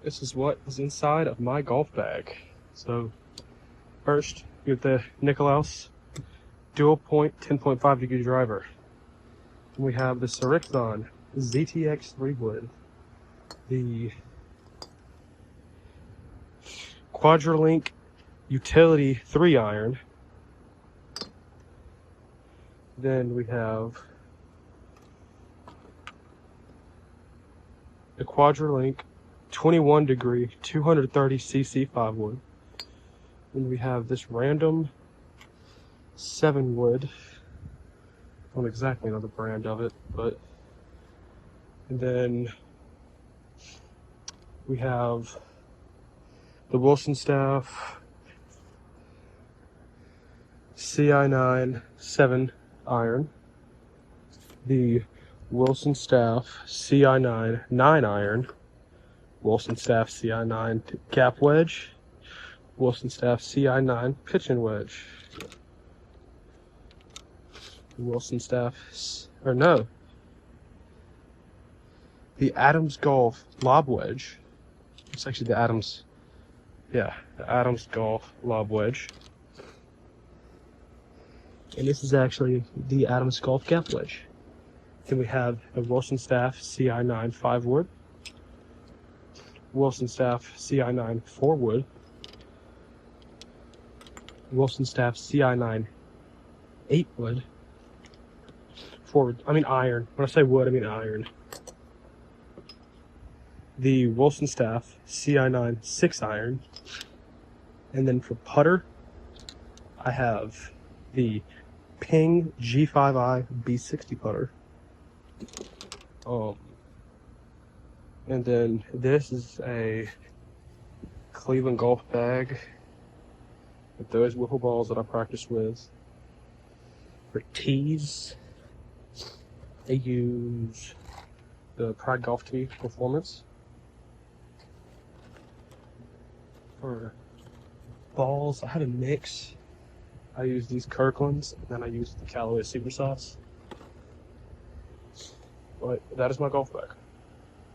this is what is inside of my golf bag. So first, you have the Nicklaus dual point 10.5 degree driver. We have the Srixon ZTX 3 wood, the Quadralink utility 3 iron. Then we have the Quadralink 21 degree 230cc 5 wood. Then we have this random 7 wood. I don't exactly know the brand of it, but. And then we have the Wilson Staff CI9 7 iron, the Wilson Staff CI9 9 iron, Wilson Staff CI9 gap wedge, Wilson Staff CI9 pitching wedge, Wilson Staff, or no, the Adams Golf lob wedge. It's actually the Adams, yeah, the Adams Golf lob wedge. And this is actually the Adams Golf gap wedge. Then we have a Wilson Staff CI9 5 wood, Wilson Staff CI9 4 wood, Wilson Staff CI9 8 wood, iron. When I say wood, I mean iron. The Wilson Staff CI9 6 iron. And then for putter, I have the Ping G5i B60 putter. And then this is a Cleveland golf bag with those wiffle balls that I practice with. For tees, they use the Pride Golf Tee Performance. For balls, I had a mix. I use these Kirklands, and then I use the Callaway Super Sauce. But that is my golf bag.